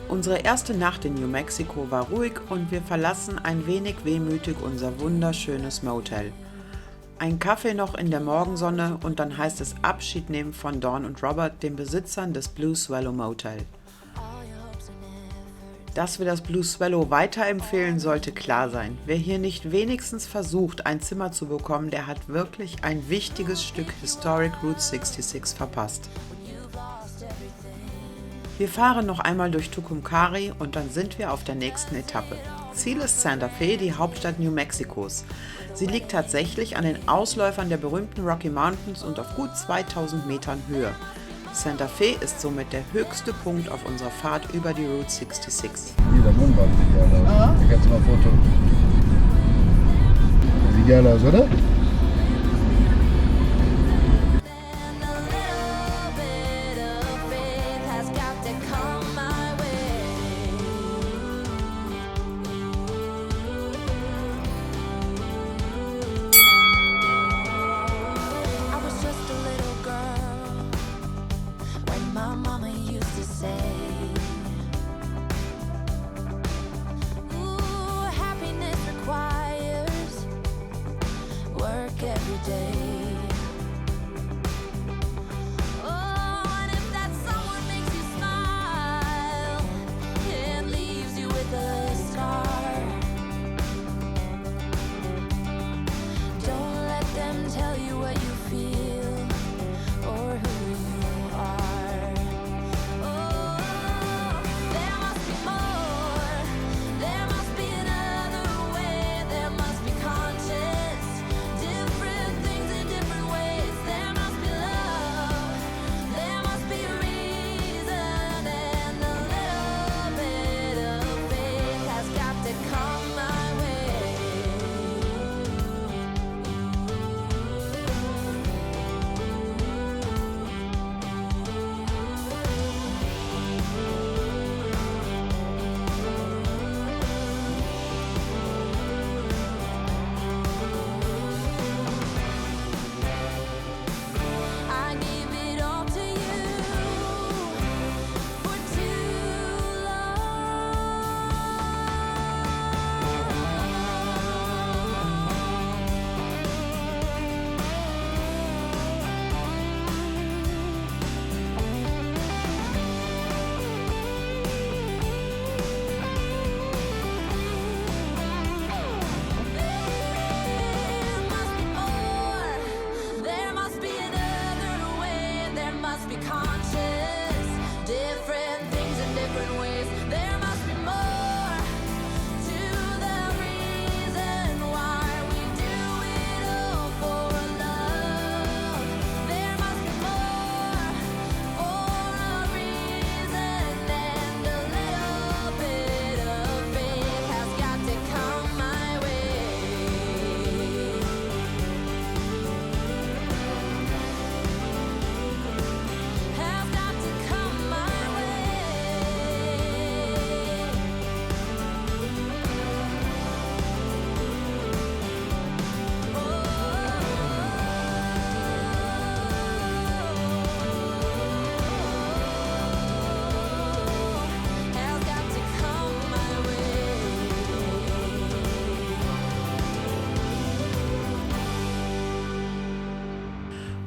Unsere erste Nacht in New Mexico war ruhig und wir verlassen ein wenig wehmütig unser wunderschönes Motel. Ein Kaffee noch in der Morgensonne und dann heißt es Abschied nehmen von Dawn und Robert, den Besitzern des Blue Swallow Motel. Dass wir das Blue Swallow weiterempfehlen, sollte klar sein. Wer hier nicht wenigstens versucht, ein Zimmer zu bekommen, der hat wirklich ein wichtiges Stück Historic Route 66 verpasst. Wir fahren noch einmal durch Tucumcari und dann sind wir auf der nächsten Etappe. Ziel ist Santa Fe, die Hauptstadt New Mexikos. Sie liegt tatsächlich an den Ausläufern der berühmten Rocky Mountains und auf gut 2000 Metern Höhe. Santa Fe ist somit der höchste Punkt auf unserer Fahrt über die Route 66. Hier, der Wohnwagen sieht geil aus. Hier kannst du mal ein Foto. Sieht geil aus, oder?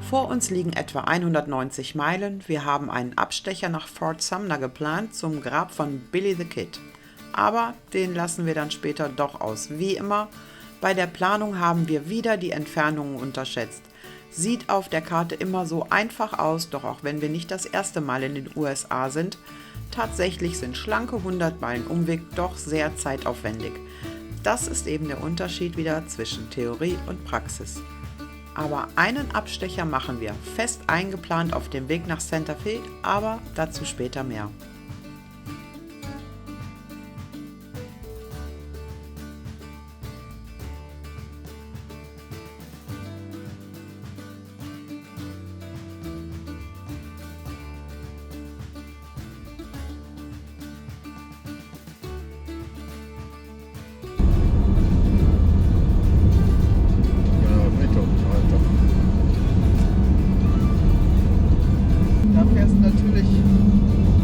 Vor uns liegen etwa 190 Meilen. Wir haben einen Abstecher nach Fort Sumner geplant zum Grab von Billy the Kid. Aber den lassen wir dann später doch aus. Wie immer, bei der Planung haben wir wieder die Entfernungen unterschätzt. Sieht auf der Karte immer so einfach aus, doch auch wenn wir nicht das erste Mal in den USA sind, tatsächlich sind schlanke 100 Meilen Umweg doch sehr zeitaufwendig. Das ist eben der Unterschied wieder zwischen Theorie und Praxis. Aber einen Abstecher machen wir, fest eingeplant auf dem Weg nach Santa Fe, aber dazu später mehr. Da fährst du natürlich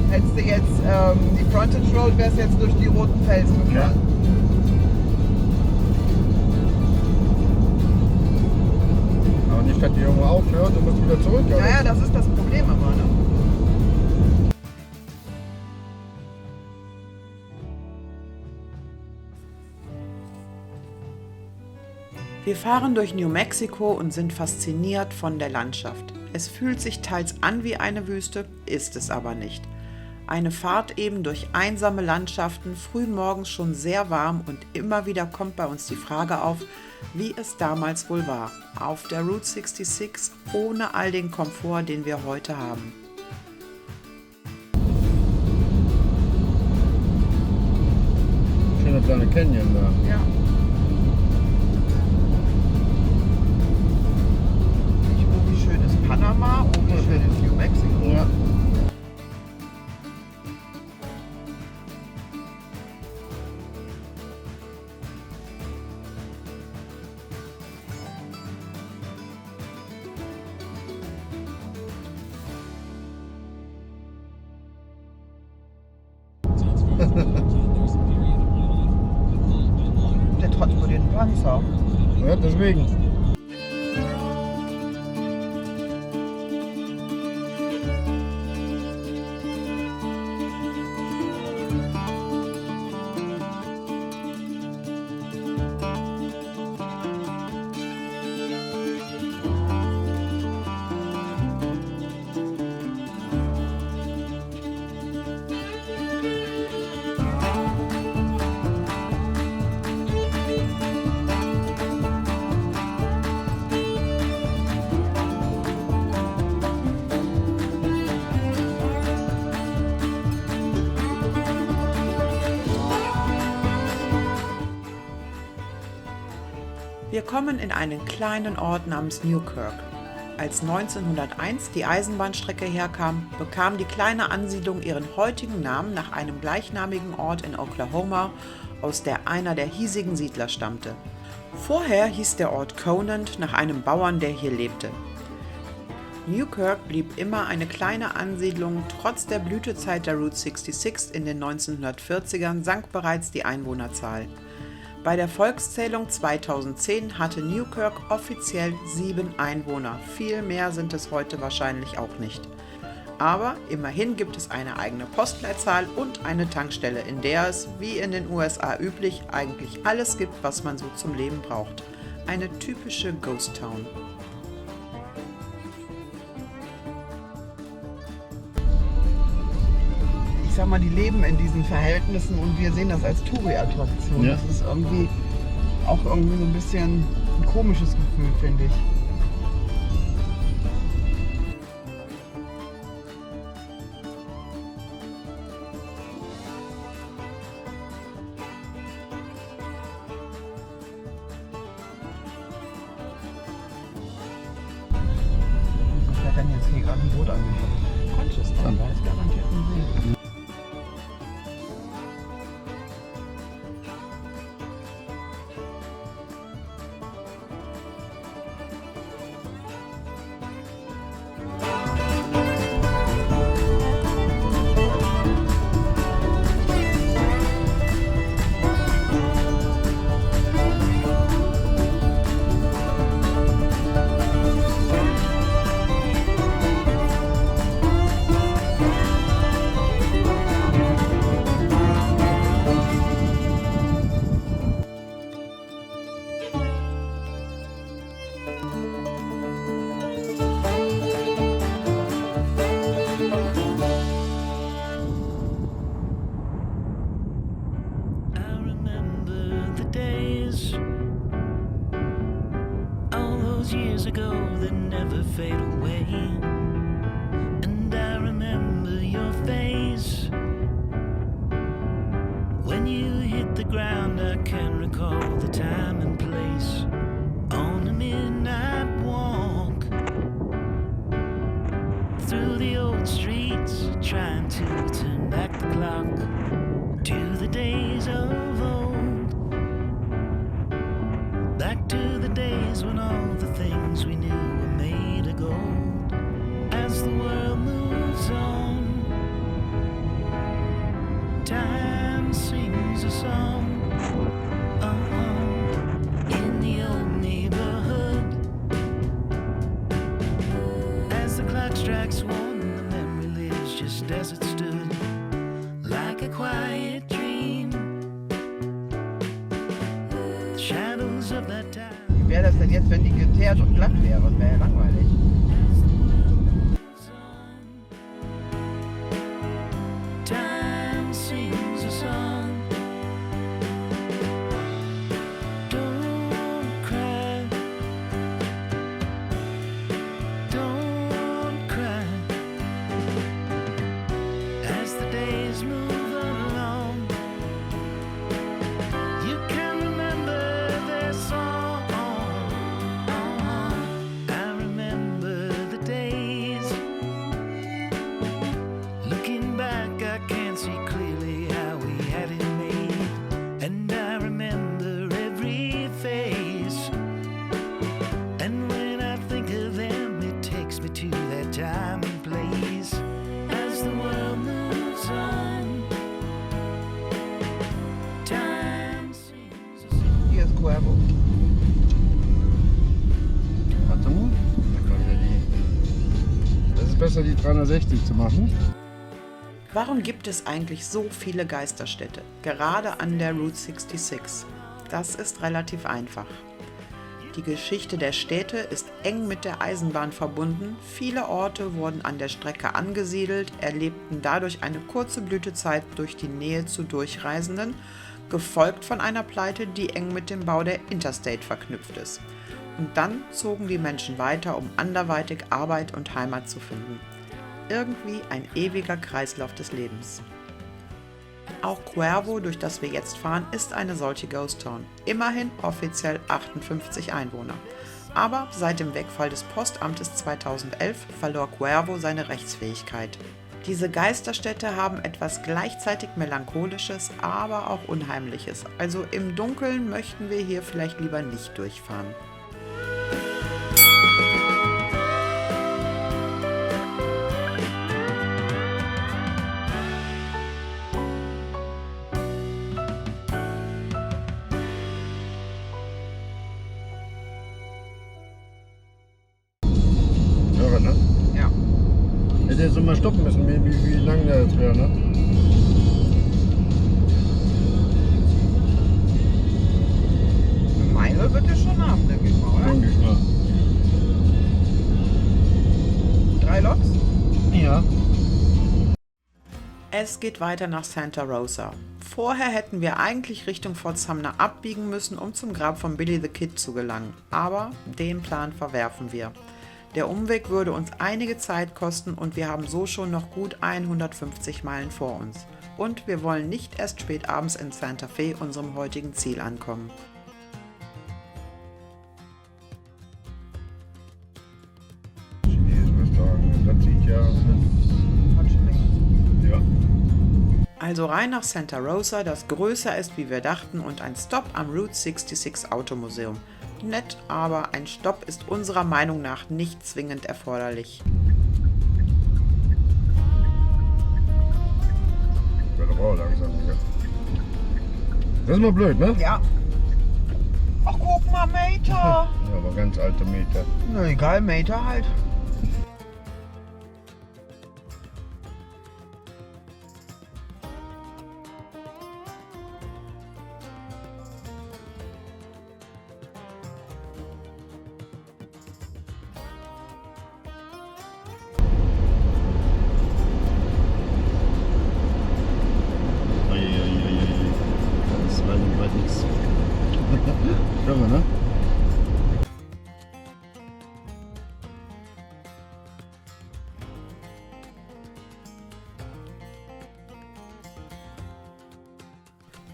Hättest du jetzt die Frontage Road, wärst jetzt durch die roten Felsen gefahren. Aber nicht, dass die irgendwo aufhört und musst wieder zurück. Oder? Naja, das ist das Problem immer, ne? Wir fahren durch New Mexico und sind fasziniert von der Landschaft. Es fühlt sich teils an wie eine Wüste, ist es aber nicht. Eine Fahrt eben durch einsame Landschaften, frühmorgens schon sehr warm und immer wieder kommt bei uns die Frage auf, wie es damals wohl war, auf der Route 66 ohne all den Komfort, den wir heute haben. Schöner kleiner Canyon da. Ja. Wie schön ist Panama und wie schön ist New Mexico. Ja. Der trotzt nur den Panzer. Ja, deswegen. Wir kommen in einen kleinen Ort namens Newkirk. Als 1901 die Eisenbahnstrecke herkam, bekam die kleine Ansiedlung ihren heutigen Namen nach einem gleichnamigen Ort in Oklahoma, aus der einer der hiesigen Siedler stammte. Vorher hieß der Ort Conant nach einem Bauern, der hier lebte. Newkirk blieb immer eine kleine Ansiedlung, trotz der Blütezeit der Route 66 in den 1940ern sank bereits die Einwohnerzahl. Bei der Volkszählung 2010 hatte Newkirk offiziell 7 Einwohner, viel mehr sind es heute wahrscheinlich auch nicht. Aber immerhin gibt es eine eigene Postleitzahl und eine Tankstelle, in der es, wie in den USA üblich, eigentlich alles gibt, was man so zum Leben braucht. Eine typische Ghost Town. Ich sag mal, die leben in diesen Verhältnissen und wir sehen das als Touri-Attraktion. Ja. Das ist irgendwie auch irgendwie so ein bisschen ein komisches Gefühl, finde ich. Was hat denn jetzt hier gerade ein Boot angefangen? Conchester, da ist garantiert ein See. Years ago that never fade away, and I remember your face when you hit the ground. I can recall the time and place on a midnight walk through the old streets, trying to turn back the clock to the days of old, back to the days when all the things we knew were made of gold. As the world moves on, song. In the old neighborhood, as the clock strikes one, the memory lives just as it stood, like a quiet dream. The shadows of that time. Wie wäre das denn jetzt, wenn die geteert und glatt wäre? Wäre ja langweilig. Time sings a song. Don't cry. Don't cry. As the days move along, you can remember their song. I remember the days. Looking back, I can't see clearly how we had it made, and I remember every face. And when I think of them, it takes me to that time and place. As the world moves on, time sings a song. Hier ist Cuervo. Warte mal. Da kommen ja die. Das ist besser, die 360 zu machen. Warum gibt es eigentlich so viele Geisterstädte, gerade an der Route 66? Das ist relativ einfach. Die Geschichte der Städte ist eng mit der Eisenbahn verbunden, viele Orte wurden an der Strecke angesiedelt, erlebten dadurch eine kurze Blütezeit durch die Nähe zu Durchreisenden, gefolgt von einer Pleite, die eng mit dem Bau der Interstate verknüpft ist. Und dann zogen die Menschen weiter, um anderweitig Arbeit und Heimat zu finden. Irgendwie ein ewiger Kreislauf des Lebens. Auch Cuervo, durch das wir jetzt fahren, ist eine solche Ghost Town. Immerhin offiziell 58 Einwohner. Aber seit dem Wegfall des Postamtes 2011 verlor Cuervo seine Rechtsfähigkeit. Diese Geisterstädte haben etwas gleichzeitig Melancholisches, aber auch Unheimliches. Also im Dunkeln möchten wir hier vielleicht lieber nicht durchfahren. Hörer, ne? Ja. Hätte jetzt mal stoppen müssen, wie lang der jetzt wäre, ne? Eine Meile wird es schon haben, denke ich mal, oder? Denke ich mal. 3 Loks? Ja. Es geht weiter nach Santa Rosa. Vorher hätten wir eigentlich Richtung Fort Sumner abbiegen müssen, um zum Grab von Billy the Kid zu gelangen. Aber den Plan verwerfen wir. Der Umweg würde uns einige Zeit kosten und wir haben so schon noch gut 150 Meilen vor uns. Und wir wollen nicht erst spät abends in Santa Fe, unserem heutigen Ziel, ankommen. Chinesisch Restaurant, das sieht ja. Ja. Also rein nach Santa Rosa, das größer ist, wie wir dachten, und ein Stopp am Route 66 Automuseum. Nett, aber ein Stopp ist unserer Meinung nach nicht zwingend erforderlich. Wird aber auch langsam wieder. Das ist mal blöd, ne? Ja. Ach, guck mal, Meter. Ja, aber ganz alte Meter. Na egal, Meter halt. Das ist weit nichts. Hören wir, ne?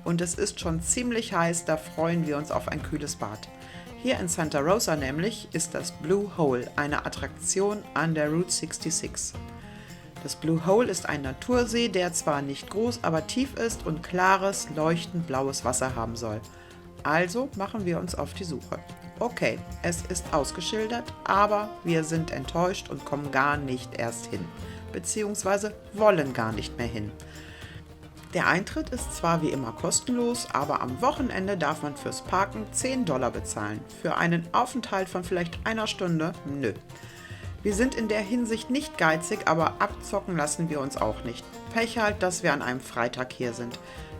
Und es ist schon ziemlich heiß, da freuen wir uns auf ein kühles Bad. Hier in Santa Rosa nämlich ist das Blue Hole, eine Attraktion an der Route 66. Das Blue Hole ist ein Natursee, der zwar nicht groß, aber tief ist und klares, leuchtend blaues Wasser haben soll. Also machen wir uns auf die Suche. Okay, es ist ausgeschildert, aber wir sind enttäuscht und kommen gar nicht erst hin. Beziehungsweise wollen gar nicht mehr hin. Der Eintritt ist zwar wie immer kostenlos, aber am Wochenende darf man fürs Parken $10 bezahlen. Für einen Aufenthalt von vielleicht einer Stunde? Nö. Wir sind in der Hinsicht nicht geizig, aber abzocken lassen wir uns auch nicht. Pech halt, dass wir an einem Freitag hier sind.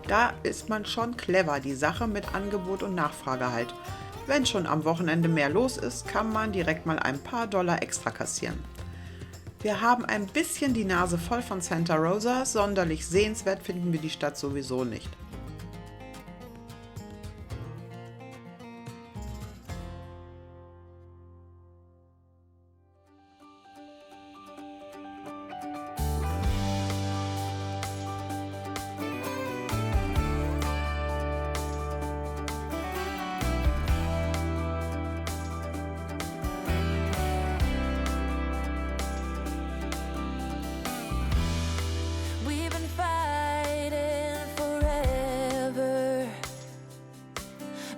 Da ist man schon clever, die Sache mit Angebot und Nachfrage halt. Wenn schon am Wochenende mehr los ist, kann man direkt mal ein paar Dollar extra kassieren. Wir haben ein bisschen die Nase voll von Santa Rosa, sonderlich sehenswert finden wir die Stadt sowieso nicht.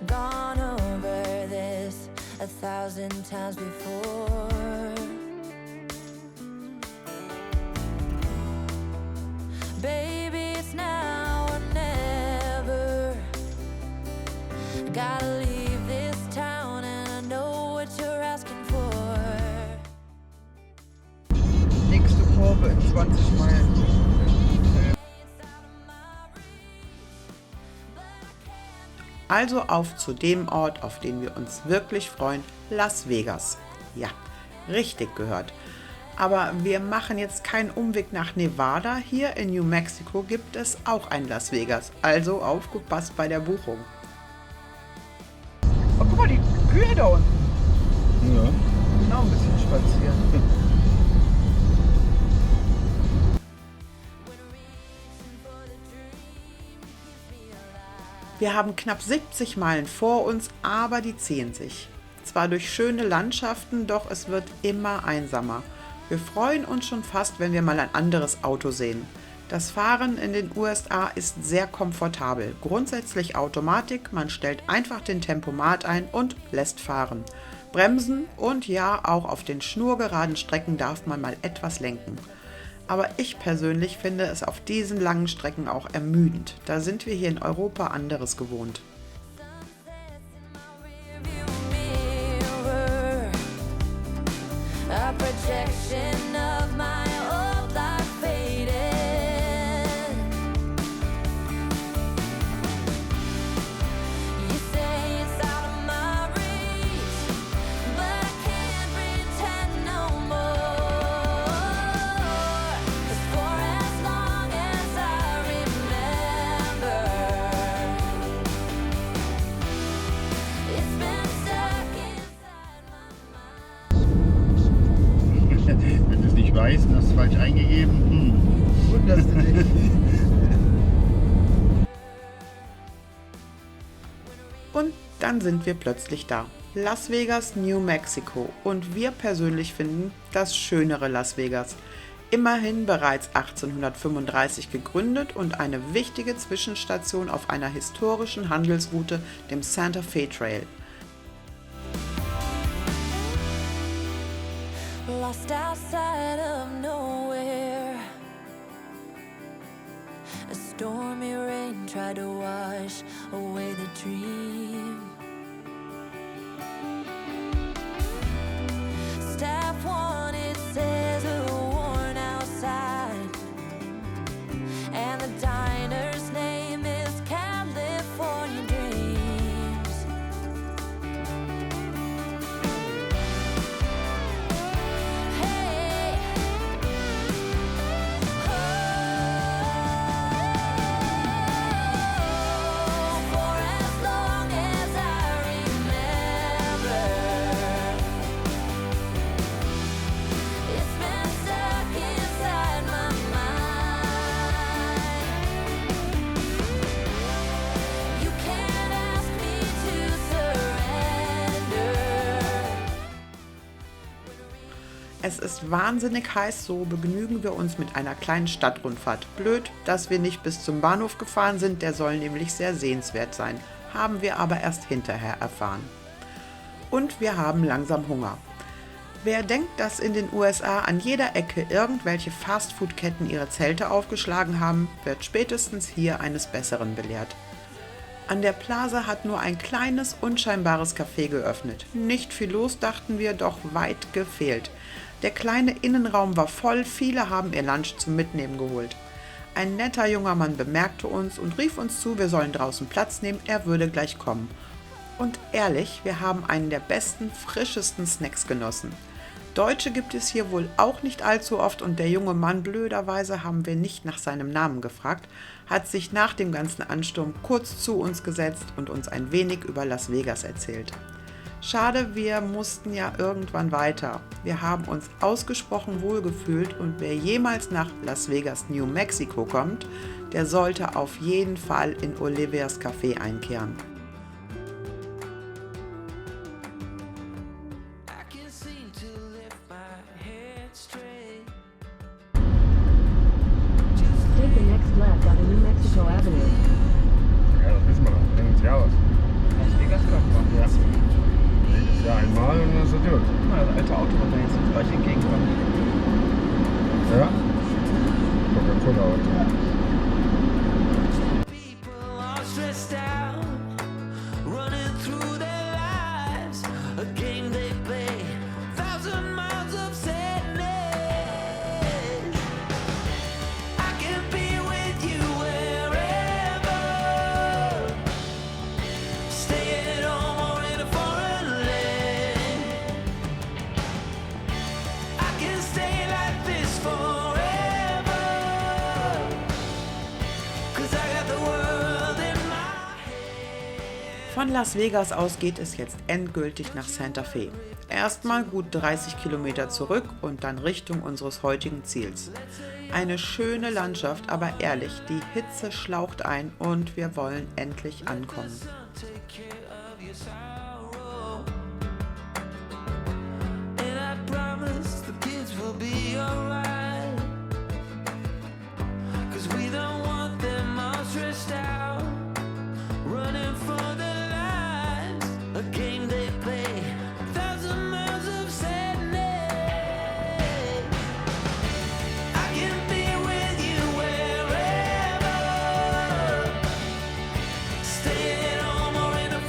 Gone over this 1,000 times before. Baby, it's now or never. Gotta leave this town and I know what you're asking for. Nächste Kurve in 20 Meilen. Also auf zu dem Ort, auf den wir uns wirklich freuen, Las Vegas. Ja, richtig gehört. Aber wir machen jetzt keinen Umweg nach Nevada. Hier in New Mexico gibt es auch ein Las Vegas. Also aufgepasst bei der Buchung. Oh, guck mal, die Kühe da unten. Ja. Noch ein bisschen spazieren. Wir haben knapp 70 Meilen vor uns, aber die ziehen sich. Zwar durch schöne Landschaften, doch es wird immer einsamer. Wir freuen uns schon fast, wenn wir mal ein anderes Auto sehen. Das Fahren in den USA ist sehr komfortabel. Grundsätzlich Automatik, man stellt einfach den Tempomat ein und lässt fahren. Bremsen und ja, auch auf den schnurgeraden Strecken darf man mal etwas lenken. Aber ich persönlich finde es auf diesen langen Strecken auch ermüdend. Da sind wir hier in Europa anderes gewohnt. A projection of my old life faded. You say it's out of my reach, but I can't pretend no more. 'Cause for as long as I remember, it's been stuck inside my mind. Wenn du es nicht weißt und hast es falsch eingegeben, Wunderst du dich? Und dann sind wir plötzlich da. Las Vegas, New Mexico. Und wir persönlich finden das schönere Las Vegas. Immerhin bereits 1835 gegründet und eine wichtige Zwischenstation auf einer historischen Handelsroute, dem Santa Fe Trail. Lost outside of nowhere. A stormy rain tried to wash away the dream. Staff one, it says a worn outside. And the diner's name is California Dreams. Hey, for as long as I remember, it's been stuck inside my mind. You can't ask me to surrender. Es ist wahnsinnig heiß, so begnügen wir uns mit einer kleinen Stadtrundfahrt. Blöd, dass wir nicht bis zum Bahnhof gefahren sind, der soll nämlich sehr sehenswert sein. Haben wir aber erst hinterher erfahren. Und wir haben langsam Hunger. Wer denkt, dass in den USA an jeder Ecke irgendwelche Fastfood-Ketten ihre Zelte aufgeschlagen haben, wird spätestens hier eines Besseren belehrt. An der Plaza hat nur ein kleines, unscheinbares Café geöffnet. Nicht viel los, dachten wir, doch weit gefehlt. Der kleine Innenraum war voll, viele haben ihr Lunch zum Mitnehmen geholt. Ein netter junger Mann bemerkte uns und rief uns zu, wir sollen draußen Platz nehmen, er würde gleich kommen. Und ehrlich, wir haben einen der besten, frischesten Snacks genossen. Deutsche gibt es hier wohl auch nicht allzu oft und der junge Mann, blöderweise haben wir nicht nach seinem Namen gefragt, hat sich nach dem ganzen Ansturm kurz zu uns gesetzt und uns ein wenig über Las Vegas erzählt. Schade, wir mussten ja irgendwann weiter. Wir haben uns ausgesprochen wohlgefühlt und wer jemals nach Las Vegas, New Mexico kommt, der sollte auf jeden Fall in Olivia's Café einkehren. Take the next left on New Mexico Avenue. Ja, das wissen wir noch. Ende des Jahres. Las Vegas Club. Ja. Nächstes Jahr einmal und dann ist das gut. Na, das alte Auto, was da jetzt gleich entgegenkommt. Ja. Coca-Cola-Auto. People all stressed out, running through their lives, a game they play, 1,000 miles of sadness. I can be with you wherever, stay at home or in a foreign land. I can stay like this forever, 'cause I got the world in my head. Von Las Vegas aus geht es jetzt endgültig nach Santa Fe. Erstmal gut 30 Kilometer zurück und dann Richtung unseres heutigen Ziels. Eine schöne Landschaft, aber ehrlich, die Hitze schlaucht ein und wir wollen endlich ankommen. Take care of your sorrow, and I promise the kids will be alright, 'cause we don't want them all stressed out, running for their lives, a game they play, 1,000 miles of sadness. I can be with you wherever, stay at home or in a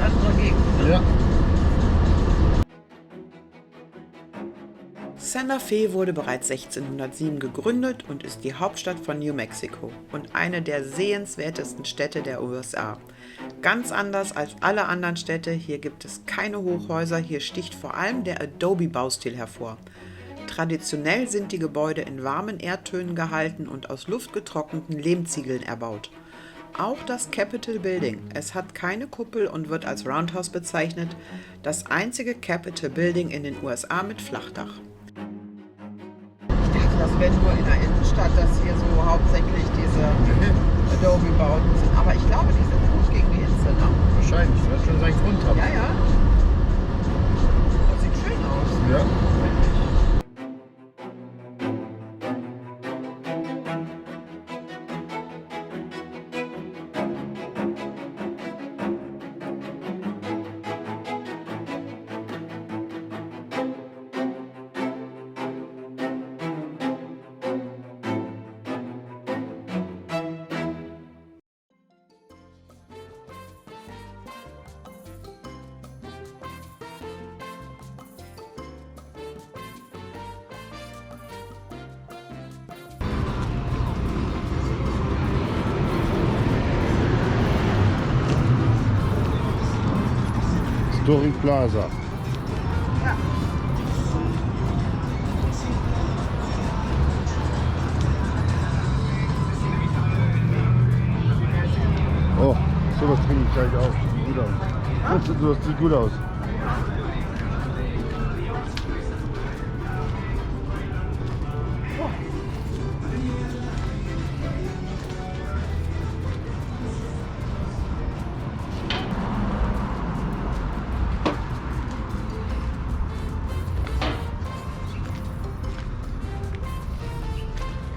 andere Gegend. Ne? Ja. Santa Fe wurde bereits 1607 gegründet und ist die Hauptstadt von New Mexico und eine der sehenswertesten Städte der USA. Ganz anders als alle anderen Städte, hier gibt es keine Hochhäuser, hier sticht vor allem der Adobe-Baustil hervor. Traditionell sind die Gebäude in warmen Erdtönen gehalten und aus luftgetrockneten Lehmziegeln erbaut. Auch das Capitol Building, es hat keine Kuppel und wird als Roundhouse bezeichnet, das einzige Capitol Building in den USA mit Flachdach. Ich dachte, das wäre nur in der Innenstadt, dass hier so hauptsächlich diese Adobe-Bauten sind. Aber ich glaube, die sind gut gegen die Hitze, ne? Wahrscheinlich, das wird schon seinen Grund haben. Ja, ja. Das sieht schön aus. Ja. Story Plaza. Ja. Oh, sowas trinke ich gleich auch. Sieht gut aus. Sowas sieht gut aus.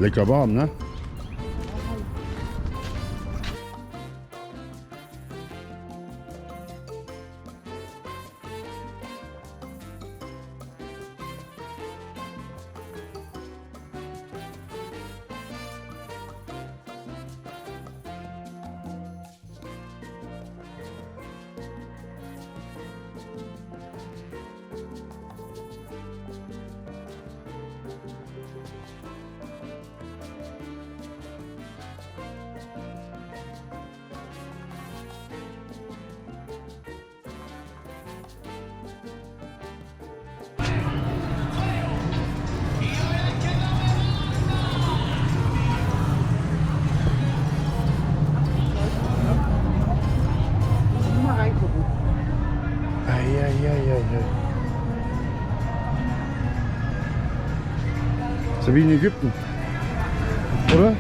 Lecker warm, ne? So wie in Ägypten, oder?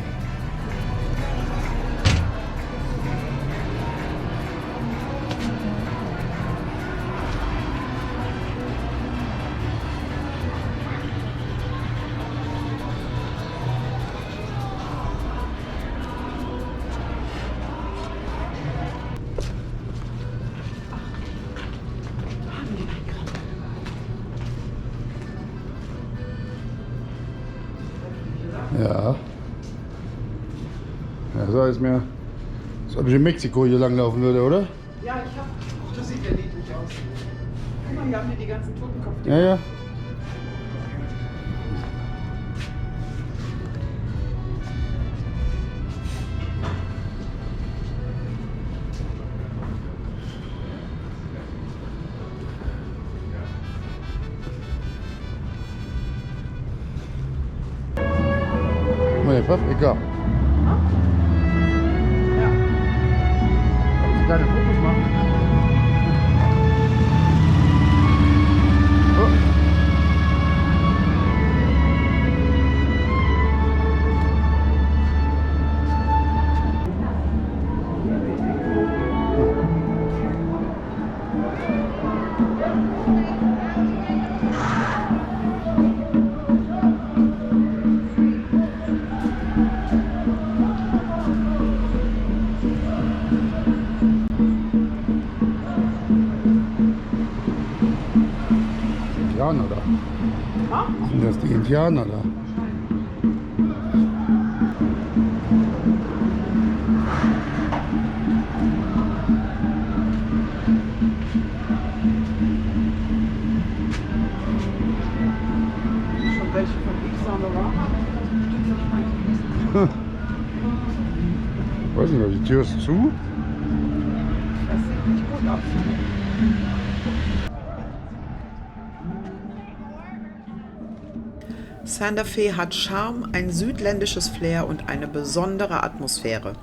Ja. Ja, so ist mir, als ob ich in Mexiko hier langlaufen würde, oder? Ja, ich hab. Das sieht ja niedlich aus. Guck mal, hier haben wir die ganzen Totenkopf. Ja, ja. Nee, Paprika. Ja. Kannst du kleine Fotos machen? Oh. Indianer da. Sind das die Indianer da? Weiß nicht, die Tür ist zu. Das sieht nicht gut aus. Santa Fe hat Charme, ein südländisches Flair und eine besondere Atmosphäre.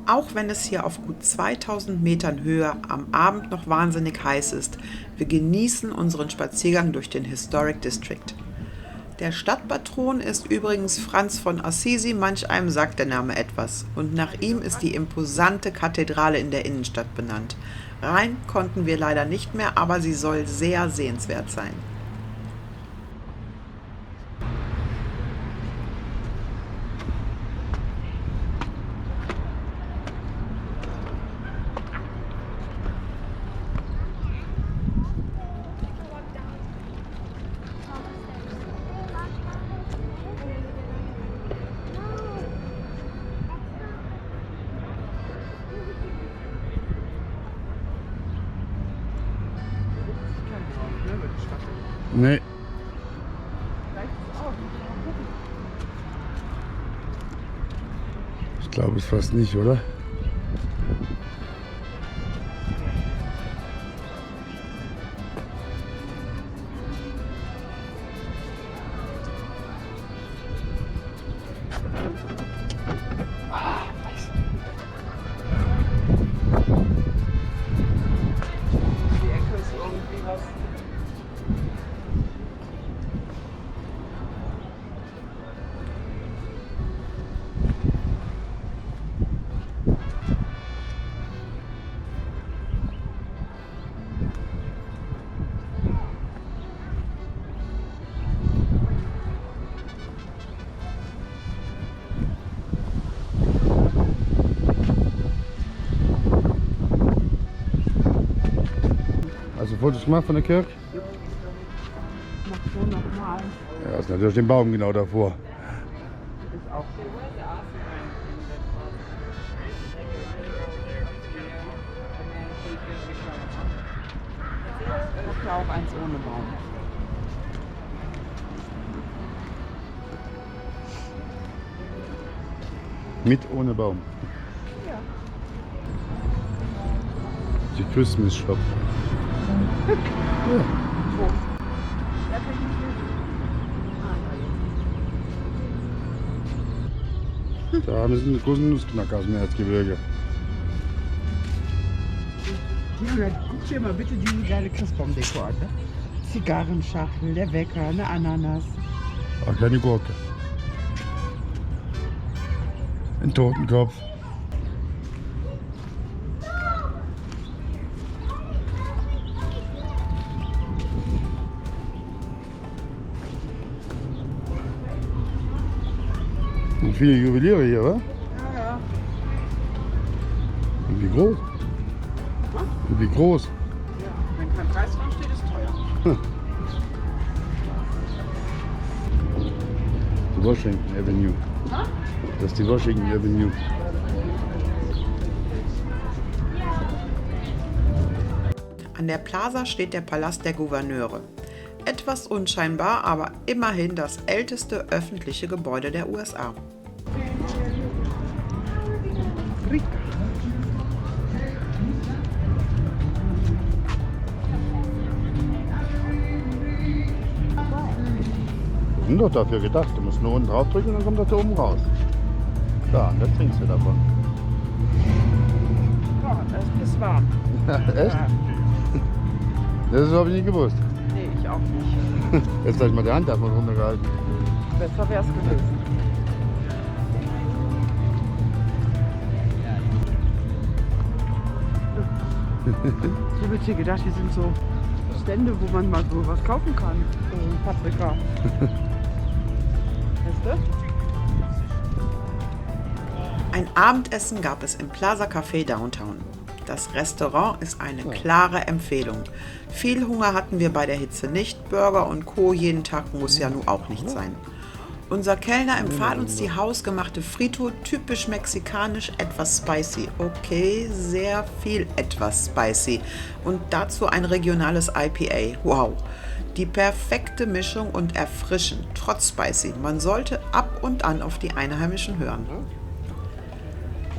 Auch wenn es hier auf gut 2000 Metern Höhe am Abend noch wahnsinnig heiß ist, wir genießen unseren Spaziergang durch den Historic District. Der Stadtpatron ist übrigens Franz von Assisi, manch einem sagt der Name etwas. Und nach ihm ist die imposante Kathedrale in der Innenstadt benannt. Rein konnten wir leider nicht mehr, aber sie soll sehr sehenswert sein. Nee. Ich glaube es fast nicht, oder? Die Ecke ist irgendwie was. Also Fotos gemacht von der Kirche? Mach so nochmal. Ja, ist natürlich den Baum genau davor. Ist auch so. Ich hab ja auch eins ohne Baum. Mit ohne Baum. Ja. Die Christmas Shop. Da haben wir einen großen Nussknacker aus dem Erzgebirge. Julia, guck dir mal bitte diese geile Christbaumdeko an. Ne? Zigarrenschachtel, der Wecker, eine Ananas. Ach, keine Gurke. Ein Totenkopf. Und viele Juweliere hier, wa? Ja, ja. Und wie groß? Und wie groß? Ja, wenn kein Preis dran steht, ist teuer. Die Washington Avenue. Das ist die Washington Avenue. An der Plaza steht der Palast der Gouverneure. Etwas unscheinbar, aber immerhin das älteste öffentliche Gebäude der USA. Wir sind doch dafür gedacht. Du musst nur unten drauf drücken und dann kommt das da oben raus. Da, und dann trinkst du davon. Boah, das ist warm. Echt? Ja. Das habe ich nicht gewusst. Nee, ich auch nicht. Jetzt gleich mal die Hand davon runtergehalten. Besser wär's gewesen. Ich habe jetzt hier gedacht, hier sind so Stände, wo man mal so was kaufen kann. So Paprika. Weißt du? Ein Abendessen gab es im Plaza Café Downtown. Das Restaurant ist eine klare Empfehlung. Viel Hunger hatten wir bei der Hitze nicht. Burger und Co. jeden Tag muss ja nun auch nicht sein. Unser Kellner empfahl uns die hausgemachte Frito, typisch mexikanisch, etwas spicy. Okay, sehr viel etwas spicy. Und dazu ein regionales IPA. Wow. Die perfekte Mischung und erfrischend, trotz spicy. Man sollte ab und an auf die Einheimischen hören.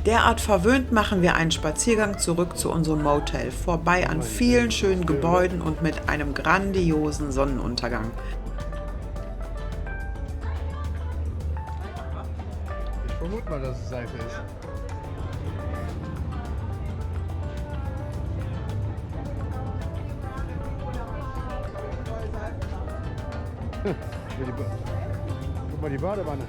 Derart verwöhnt machen wir einen Spaziergang zurück zu unserem Motel, vorbei an vielen schönen Gebäuden und mit einem grandiosen Sonnenuntergang. Ich vermute mal, dass es Seife ist. Guck mal die Badewanne.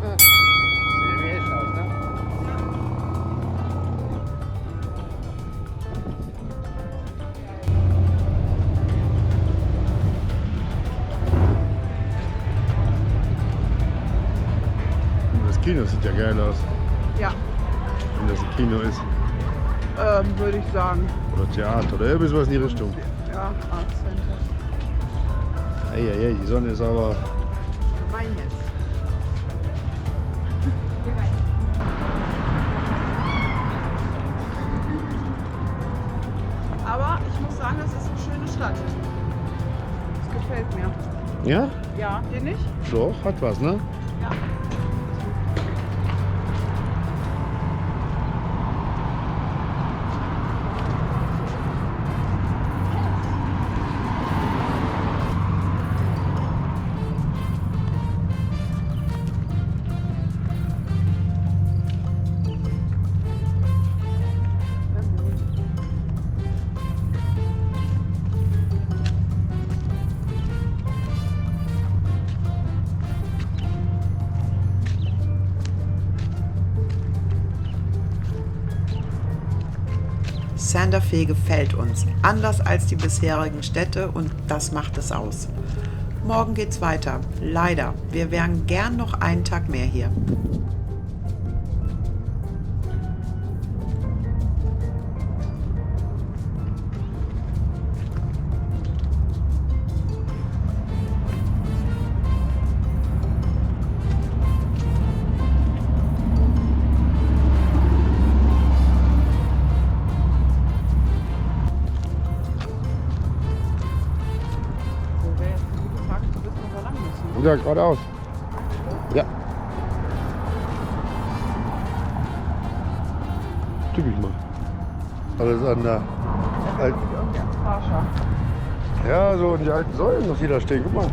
Sieht wie echt aus, ne? Das Kino sieht ja geil aus, Ja, wenn das ein Kino ist. würde ich sagen. Oder Theater oder irgendwas in die Richtung. Ja, Art Center. Eieiei, die Sonne ist aber... Mein jetzt. Aber ich muss sagen, das ist eine schöne Stadt. Das gefällt mir. Ja? Ja, dir nicht? Doch, hat was, ne? Ja. Santa Fe gefällt uns, anders als die bisherigen Städte, und das macht es aus. Morgen geht's weiter. Leider, wir wären gern noch einen Tag mehr hier. So wäre jetzt eine gute Frage zu wissen, wo wir lang müssen. Und ja, geradeaus. Ja. Typisch mal. Alles an der alten. Irgendwie ans Fahrschach. Ja, so in die alten Säulen noch wieder stehen. Guck mal.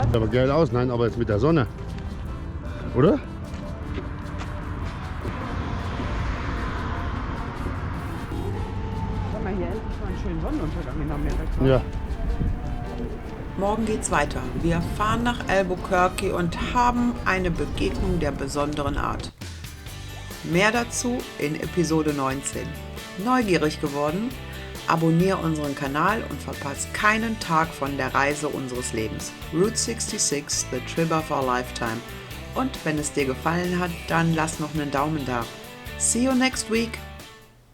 Sieht aber geil aus, nein, aber jetzt mit der Sonne. Oder? Sag mal, hier endlich mal einen schönen Sonnenuntergang in Amerika. Ja. Morgen geht's weiter. Wir fahren nach Albuquerque und haben eine Begegnung der besonderen Art. Mehr dazu in Episode 19. Neugierig geworden? Abonniere unseren Kanal und verpasse keinen Tag von der Reise unseres Lebens. Route 66, the trip of our lifetime. Und wenn es dir gefallen hat, dann lass noch einen Daumen da. See you next week!